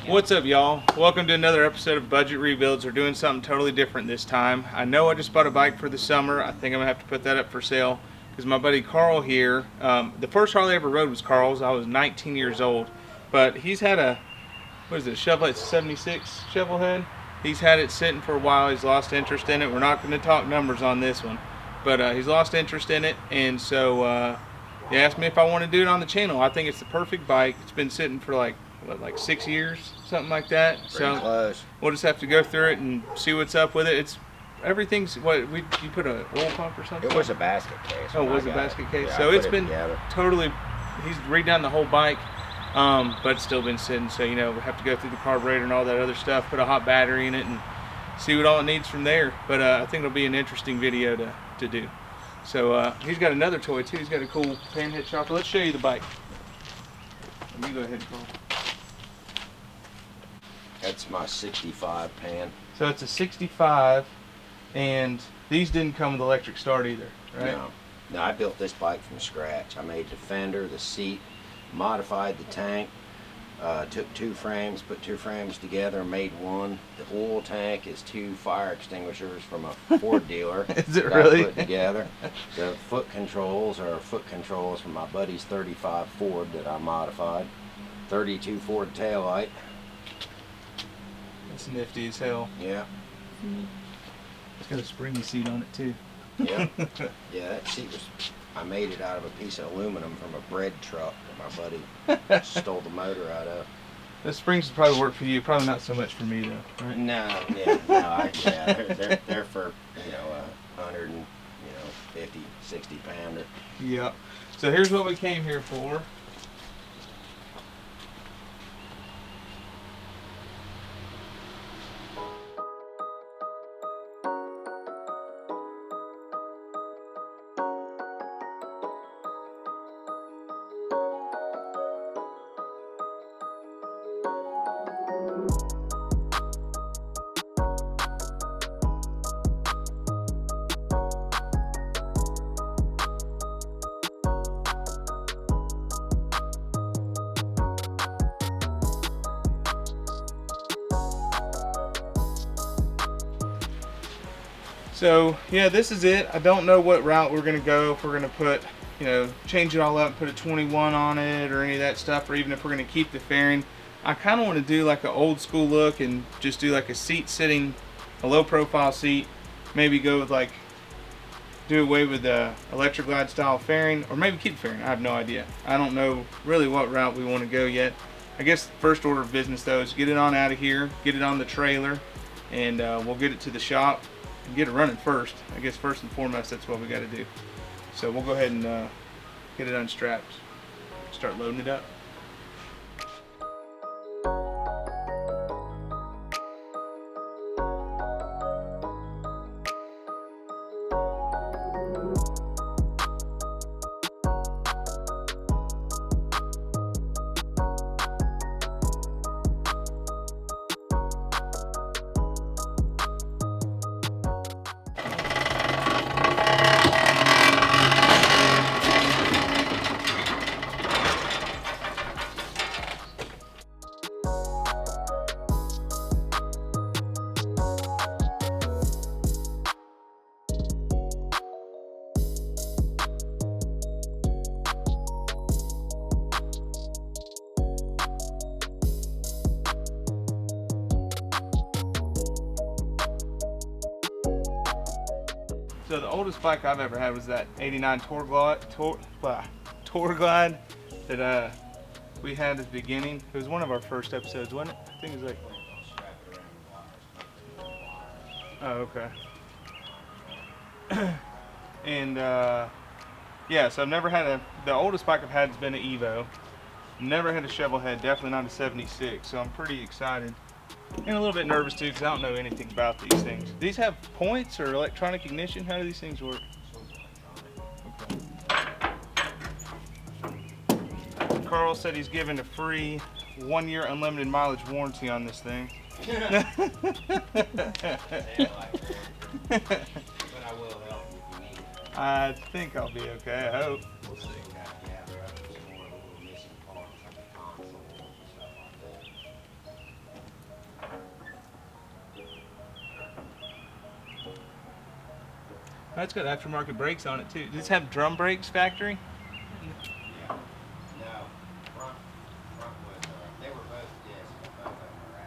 What's up, y'all? Welcome to another episode of Budget Rebuilds. We're doing something totally different this time. I know I just bought a bike for the summer. I think I'm gonna have to put that up for sale because my buddy Carl here, the first Harley I ever rode was Carl's. I was 19 years old, but he's had a, what is it, Shovelhead 76 Shovelhead? He's had it sitting for a while. He's lost interest in it. We're not going to talk numbers on this one, but he's lost interest in it, and so he asked me if I want to do it on the channel. I think it's the perfect bike. It's been sitting for like 6 years, something like that. Pretty close. We'll just have to go through it and see what's up with it. It's everything's you put an oil pump or something? It was a basket case. Oh, it was a basket case. Yeah, so it's been together. totally. He's redone the whole bike, but it's still been sitting. So we have to go through the carburetor and all that other stuff. Put a hot battery in it and see what all it needs from there. But I think it'll be an interesting video to do. So he's got another toy too. He's got a cool panhead chopper. Let's show you the bike. Let me go ahead, Carl. That's my 65 pan. So it's a 65, and these didn't come with electric start either, right? No, I built this bike from scratch. I made the fender, the seat, modified the tank, took two frames, put two frames together, made one. The oil tank is two fire extinguishers from a Ford dealer. Is it that really? I put together. The foot controls are foot controls from my buddy's 35 Ford that I modified. 32 Ford taillight. It's nifty as hell. Yeah. It's got a springy seat on it too. Yeah. Yeah, that seat was, I made it out of a piece of aluminum from a bread truck that my buddy stole the motor out of. The springs would probably work for you, probably not so much for me though, right? No, they're for, 150, 60 pounder. Yeah. So here's what we came here for. So yeah, this is it. I don't know what route we're gonna go. If we're gonna put, change it all up, put a 21 on it, or any of that stuff, or even if we're gonna keep the fairing. I kind of want to do like an old school look and just do like a seat sitting, a low profile seat. Maybe go with do away with the electric glide style fairing, or maybe keep the fairing. I have no idea. I don't know really what route we want to go yet. I guess the first order of business though is get it on out of here, get it on the trailer, and we'll get it to the shop and get it running first. I guess first and foremost, that's what we got to do. So we'll go ahead and get it unstrapped, start loading it up. So the oldest bike I've ever had was that 89 Tour Glide that we had at the beginning. It was one of our first episodes, wasn't it? I think it was oh, okay. And yeah, so I've never had the oldest bike I've had has been an Evo. Never had a Shovelhead, definitely not a 76, so I'm pretty excited. And a little bit nervous too because I don't know anything about these things. Do these have points or electronic ignition? How do these things work? Okay. Carl said he's giving a free 1-year unlimited mileage warranty on this thing. But I will help if you need it. I think I'll be okay, I hope. We'll see. Gather up some more little missing parts like a console and stuff like that. Oh, it's got aftermarket brakes on it too. Does this have drum brakes factory? Yeah. No. Front was, they were both discs, but both of them were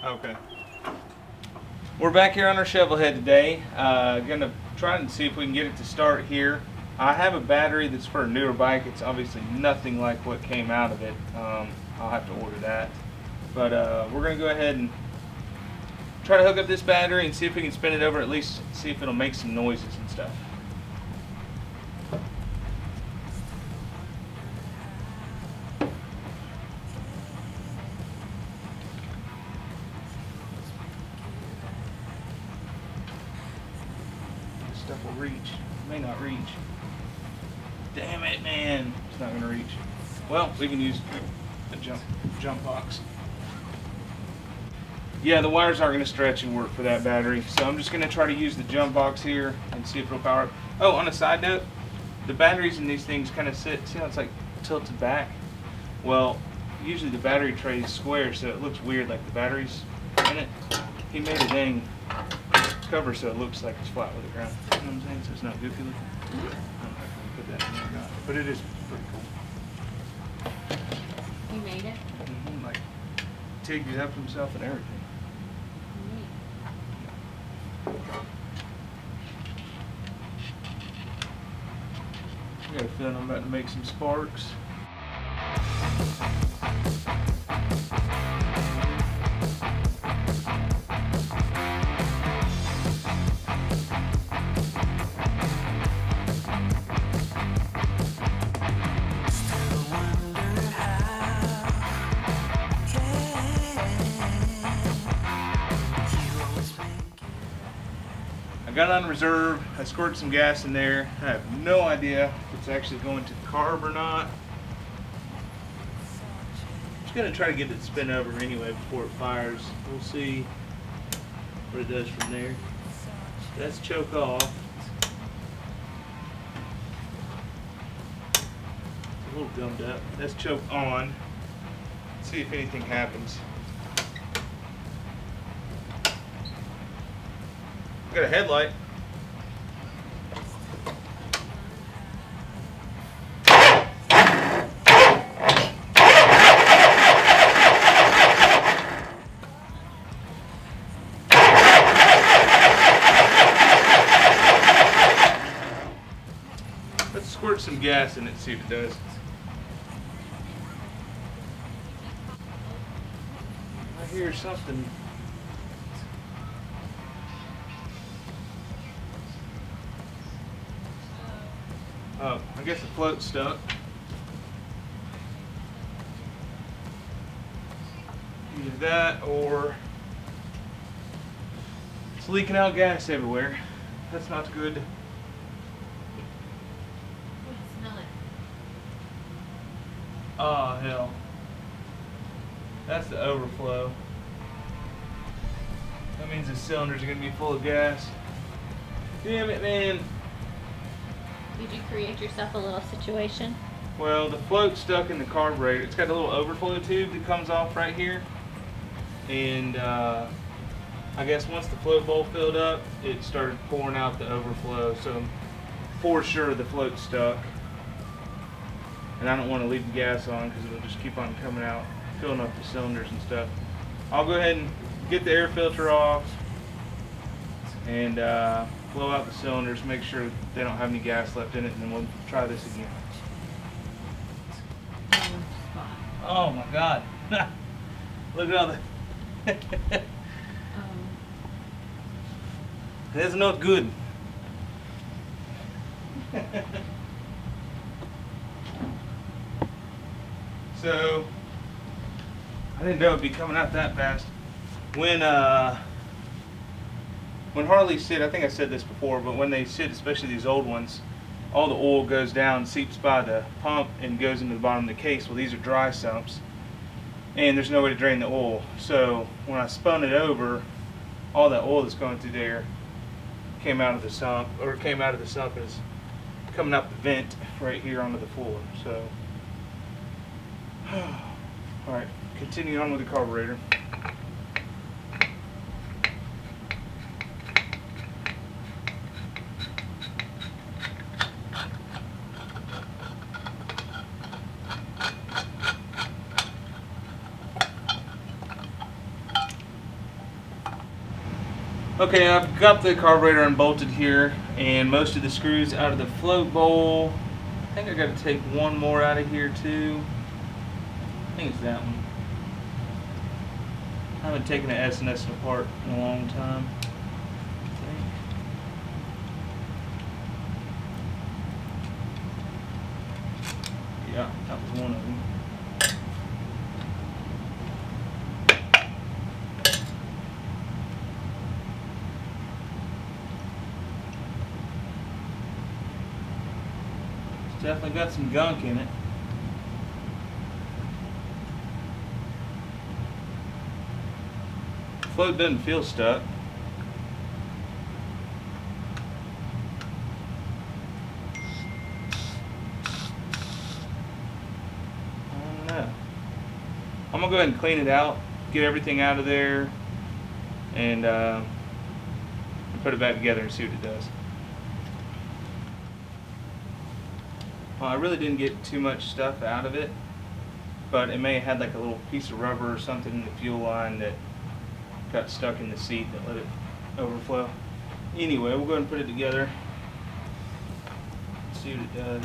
aftermarket. Okay. We're back here on our Shovelhead today. Gonna try and see if we can get it to start here. I have a battery that's for a newer bike. It's obviously nothing like what came out of it. I'll have to order that. But we're gonna go ahead and try to hook up this battery and see if we can spin it over, at least see if it'll make some noises and stuff. This stuff will reach. It may not reach. Damn it, man. It's not gonna reach. Well, we can use a jump box. Yeah, the wires aren't going to stretch and work for that battery, so I'm just going to try to use the jump box here and see if it'll power up. Oh, on a side note, the batteries in these things kind of sit, see how it's like tilted back? Well, usually the battery tray is square, so it looks weird, like the battery's in it. He made a dang cover so it looks like it's flat with the ground. You know what I'm saying? So it's not goofy looking. I don't know if I can put that in there or not, but it is pretty cool. You made it? Mm-hmm, like, Tig did up himself and everything. I got a feeling I'm about to make some sparks. I got on reserve, I squirted some gas in there. I have no idea if it's actually going to the carb or not. I'm just gonna try to get it to spin over anyway before it fires. We'll see what it does from there. That's choke off. It's a little gummed up. That's choke on. Let's see if anything happens. Got a headlight. Let's squirt some gas in it and see if it does. I hear something. Oh, I guess the float's stuck. Either that or it's leaking out gas everywhere. That's not good. It's not. Oh, hell. That's the overflow. That means the cylinders are going to be full of gas. Damn it, man. Did you create yourself a little situation? Well, the float's stuck in the carburetor. It's got a little overflow tube that comes off right here. And I guess once the float bowl filled up, it started pouring out the overflow. So for sure the float's stuck. And I don't want to leave the gas on because it'll just keep on coming out, filling up the cylinders and stuff. I'll go ahead and get the air filter off and blow out the cylinders, make sure they don't have any gas left in it, and then we'll try this again. Oh my God. Look at all the... That's not good. So, I didn't know it'd be coming out that fast. When Harley sit, I think I said this before, but when they sit, especially these old ones, all the oil goes down, seeps by the pump, and goes into the bottom of the case. Well, these are dry sumps, and there's no way to drain the oil. So when I spun it over, all that oil that's going through there came out of the sump, or came out of the sump and is coming out the vent right here onto the floor. So, all right, continue on with the carburetor. Okay, I've got the carburetor unbolted here and most of the screws out of the float bowl. I think I got to take one more out of here too. I think it's that one. I haven't taken an S&S apart in a long time. Yeah, that was one of them. It's definitely got some gunk in it. Float doesn't feel stuck. I don't know. I'm gonna go ahead and clean it out, get everything out of there, and put it back together and see what it does. Well, I really didn't get too much stuff out of it, but it may have had like a little piece of rubber or something in the fuel line that got stuck in the seat that let it overflow. Anyway, we'll go ahead and put it together. See what it does.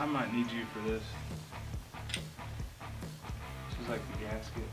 I might need you for this. This is like the gasket.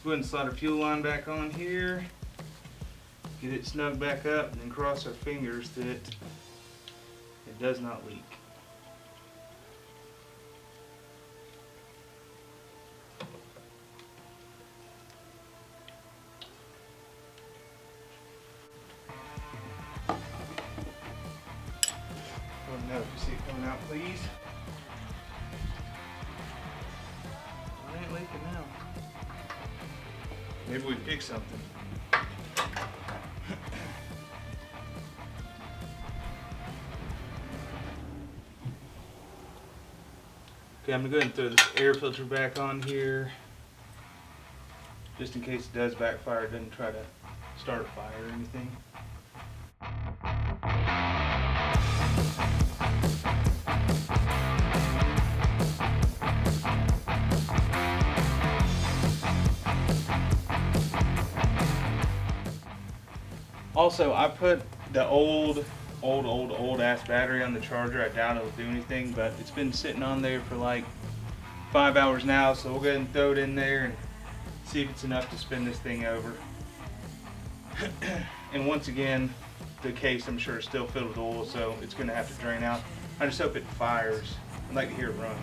Go ahead and slide our fuel line back on here, get it snug back up, and then cross our fingers that it does not leak. Oh no, you see it coming out, please? It ain't leaking now. Maybe we pick something. Okay, I'm gonna go ahead and throw this air filter back on here, just in case it does backfire. It doesn't try to start a fire or anything. Also, I put the old ass battery on the charger. I doubt it'll do anything, but it's been sitting on there for like 5 hours now, so we'll go ahead and throw it in there and see if it's enough to spin this thing over. And once again, the case, I'm sure, is still filled with oil, so it's going to have to drain out. I just hope it fires. I'd like to hear it run.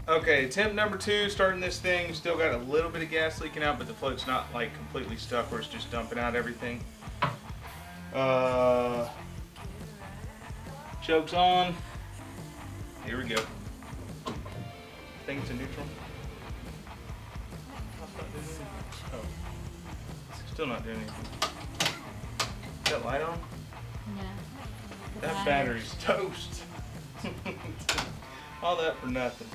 Okay, attempt number 2, starting this thing. Still got a little bit of gas leaking out, but the float's not like completely stuck where it's just dumping out everything. Choke's on. Here we go. I think it's a neutral. Oh, still not doing anything. Is that light on? No. That battery's toast. All that for nothing.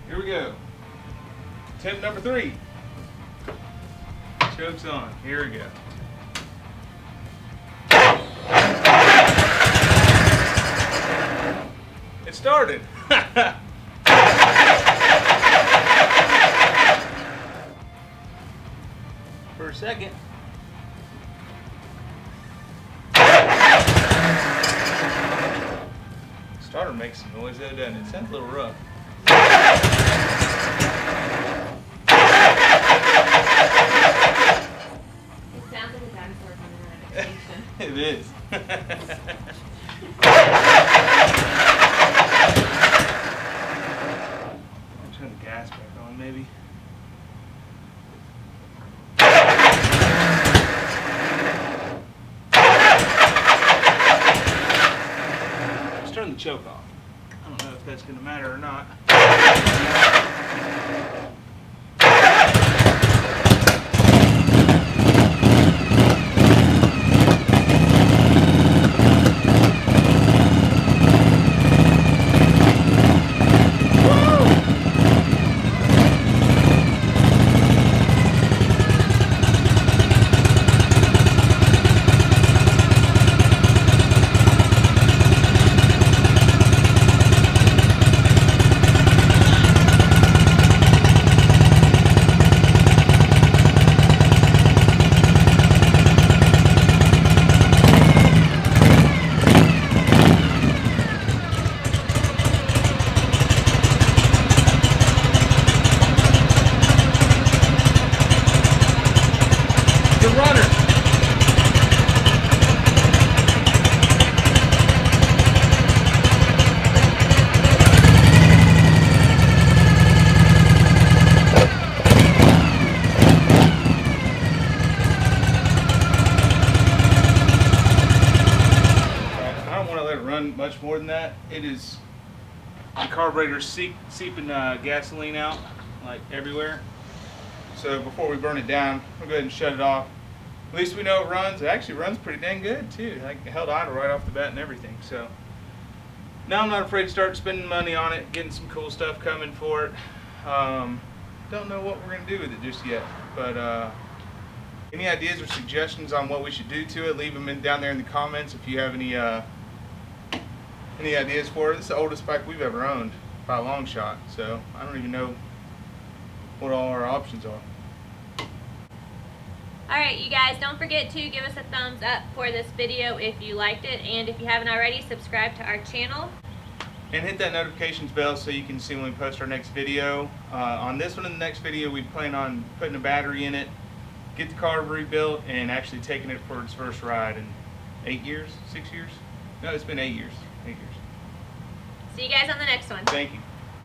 Here we go. Attempt number 3. Choke's on. Here we go. It started. For a second. Starter makes some noise though, doesn't it? It sounds a little rough. It is. I'll turn the gas back on, maybe. Let's turn the choke off. I don't know if that's going to matter or not. Much more than that. It is, the carburetor seeping gasoline out like everywhere. So before we burn it down, we'll go ahead and shut it off. At least we know it runs. It actually runs pretty dang good too. Like it held idle right off the bat and everything. So now I'm not afraid to start spending money on it, getting some cool stuff coming for it. Don't know what we're gonna do with it just yet, but any ideas or suggestions on what we should do to it, leave them down there in the comments if you have any ideas for it. It's the oldest bike we've ever owned by a long shot, so I don't even know what all our options are. Alright, you guys, don't forget to give us a thumbs up for this video if you liked it, and if you haven't already, subscribe to our channel. And hit that notifications bell so you can see when we post our next video. On this one and the next video, we plan on putting a battery in it, get the car rebuilt, and actually taking it for its first ride in 8 years? 6 years? No, it's been 8 years. 8 years. See you guys on the next one. Thank you.